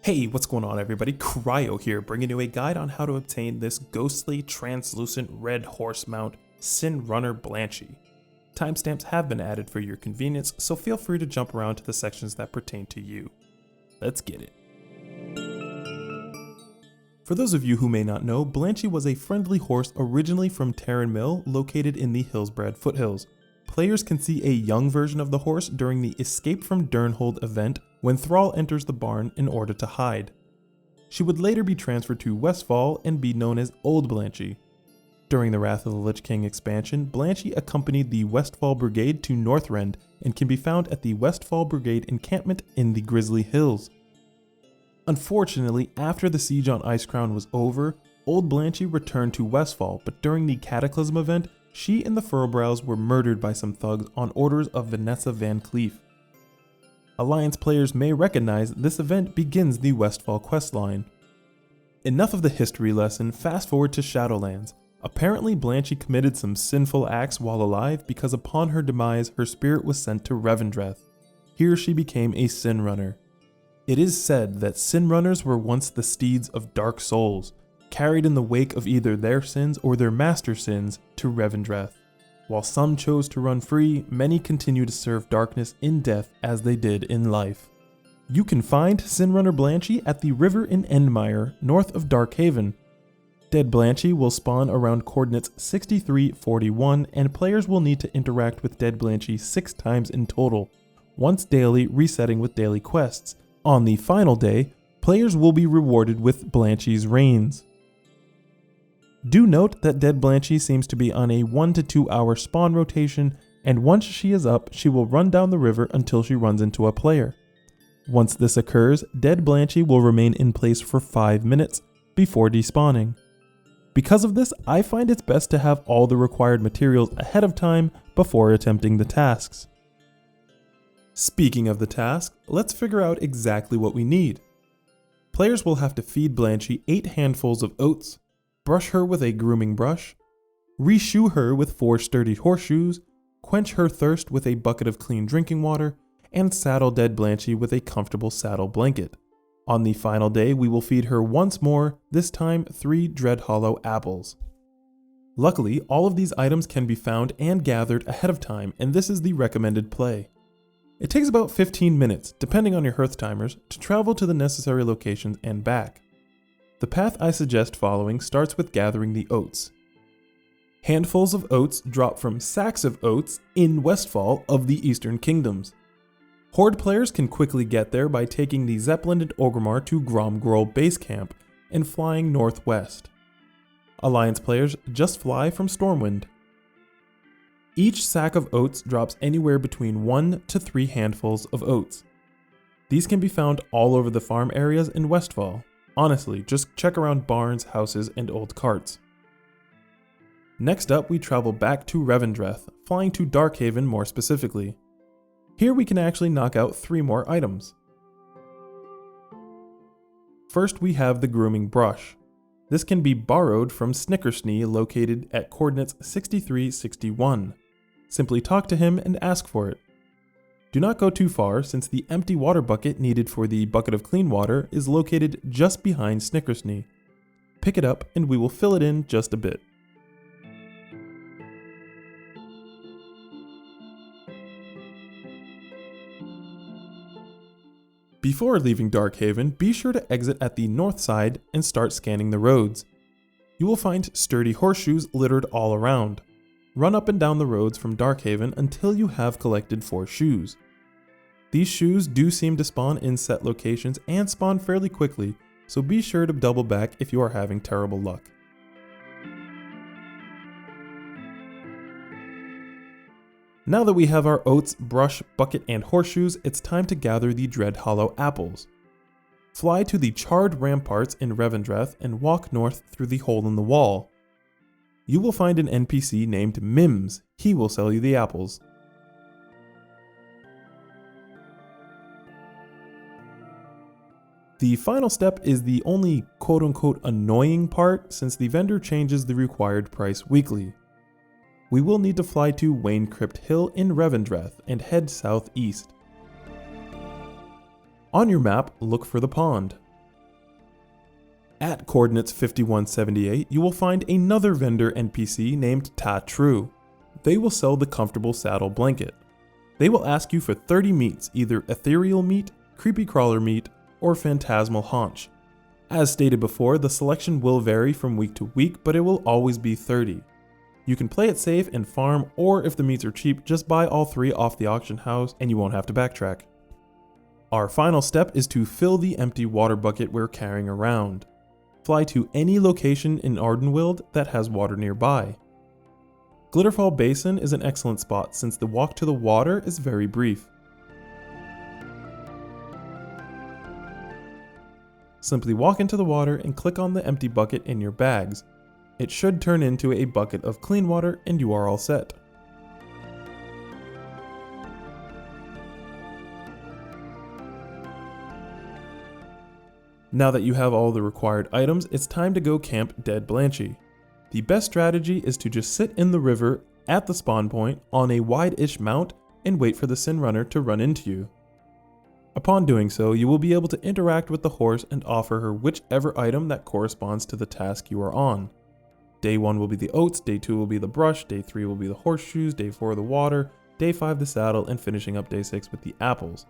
Hey, what's going on everybody? Cryo here, bringing you a guide on how to obtain this ghostly, translucent red horse mount, Sinrunner Blanchy. Timestamps have been added for your convenience, so feel free to jump around to the sections that pertain to you. Let's get it. For those of you who may not know, Blanchy was a friendly horse originally from Terran Mill, located in the Hillsbrad foothills. Players can see a young version of the horse during the Escape from Durnhold event when Thrall enters the barn in order to hide. She would later be transferred to Westfall and be known as Old Blanchy. During the Wrath of the Lich King expansion, Blanchy accompanied the Westfall Brigade to Northrend and can be found at the Westfall Brigade encampment in the Grizzly Hills. Unfortunately, after the siege on Icecrown was over, Old Blanchy returned to Westfall, but during the Cataclysm event, she and the Furrowbrows were murdered by some thugs on orders of Vanessa Van Cleef. Alliance players may recognize this event begins the Westfall questline. Enough of the history lesson, fast forward to Shadowlands. Apparently Blanchy committed some sinful acts while alive because upon her demise her spirit was sent to Revendreth. Here she became a Sinrunner. It is said that Sinrunners were once the steeds of dark souls, carried in the wake of either their sins or their master sins to Revendreth. While some chose to run free, many continue to serve darkness in death as they did in life. You can find Sinrunner Blanchy at the river in Endmire, north of Darkhaven. Dead Blanchy will spawn around coordinates 6341, and players will need to interact with Dead Blanchy 6 times in total, once daily, resetting with daily quests. On the final day, players will be rewarded with Blanchy's Reigns. Do note that Dead Blanchy seems to be on a 1 to 2 hour spawn rotation, and once she is up, she will run down the river until she runs into a player. Once this occurs, Dead Blanchy will remain in place for 5 minutes before despawning. Because of this, I find it's best to have all the required materials ahead of time before attempting the tasks. Speaking of the task, let's figure out exactly what we need. Players will have to feed Blanchy 8 handfuls of oats, brush her with a grooming brush, re-shoe her with 4 sturdy horseshoes, quench her thirst with a bucket of clean drinking water, and saddle Dead Blanchy with a comfortable saddle blanket. On the final day, we will feed her once more, this time 3 Dreadhollow apples. Luckily, all of these items can be found and gathered ahead of time, and this is the recommended play. It takes about 15 minutes, depending on your hearth timers, to travel to the necessary locations and back. The path I suggest following starts with gathering the oats. Handfuls of oats drop from sacks of oats in Westfall of the Eastern Kingdoms. Horde players can quickly get there by taking the Zeppelin and Orgrimmar to Gromgrol base camp and flying northwest. Alliance players just fly from Stormwind. Each sack of oats drops anywhere between 1 to 3 handfuls of oats. These can be found all over the farm areas in Westfall. Honestly, just check around barns, houses, and old carts. Next up, we travel back to Revendreth, flying to Darkhaven more specifically. Here we can actually knock out 3 more items. First, we have the Grooming Brush. This can be borrowed from Snickersnee, located at coordinates 6361. Simply talk to him and ask for it. Do not go too far, since the empty water bucket needed for the bucket of clean water is located just behind Snickersnee. Pick it up and we will fill it in just a bit. Before leaving Darkhaven, be sure to exit at the north side and start scanning the roads. You will find sturdy horseshoes littered all around. Run up and down the roads from Darkhaven until you have collected 4 shoes. These shoes do seem to spawn in set locations and spawn fairly quickly, so be sure to double back if you are having terrible luck. Now that we have our oats, brush, bucket, and horseshoes, it's time to gather the Dreadhollow apples. Fly to the charred ramparts in Revendreth and walk north through the hole in the wall. You will find an NPC named Mims. He will sell you the apples. The final step is the only quote-unquote annoying part, since the vendor changes the required price weekly. We will need to fly to Wayne Crypt Hill in Revendreth and head southeast. On your map, look for the pond. At coordinates 5178, you will find another vendor NPC named Ta True. They will sell the comfortable saddle blanket. They will ask you for 30 meats, either ethereal meat, creepy crawler meat, or phantasmal haunch. As stated before, the selection will vary from week to week, but it will always be 30. You can play it safe and farm, or if the meats are cheap, just buy all 3 off the auction house and you won't have to backtrack. Our final step is to fill the empty water bucket we're carrying around. Fly to any location in Ardenweald that has water nearby. Glitterfall Basin is an excellent spot since the walk to the water is very brief. Simply walk into the water and click on the empty bucket in your bags. It should turn into a bucket of clean water and you are all set. Now that you have all the required items, it's time to go camp Dead Blanchy. The best strategy is to just sit in the river at the spawn point on a wide-ish mount and wait for the Sinrunner to run into you. Upon doing so, you will be able to interact with the horse and offer her whichever item that corresponds to the task you are on. Day 1 will be the oats, day 2 will be the brush, day 3 will be the horseshoes, day 4 the water, day 5 the saddle, and finishing up day 6 with the apples.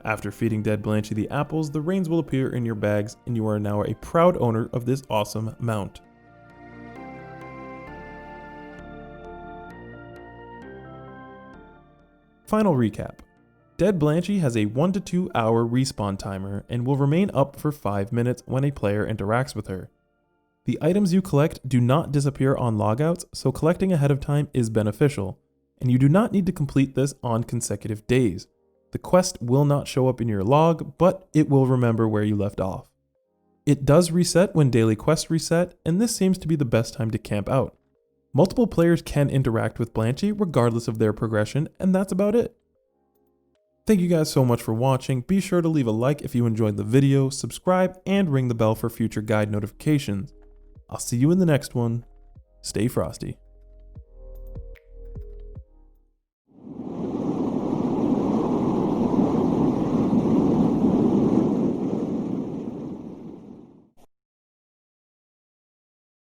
After feeding Dead Blanchy the apples, the reins will appear in your bags and you are now a proud owner of this awesome mount. Final recap. Dead Blanchy has a 1 to 2 hour respawn timer and will remain up for 5 minutes when a player interacts with her. The items you collect do not disappear on logouts, so collecting ahead of time is beneficial, and you do not need to complete this on consecutive days. The quest will not show up in your log, but it will remember where you left off. It does reset when daily quests reset, and this seems to be the best time to camp out. Multiple players can interact with Blanchy regardless of their progression, and that's about it. Thank you guys so much for watching. Be sure to leave a like if you enjoyed the video, subscribe, and ring the bell for future guide notifications. I'll see you in the next one. Stay frosty.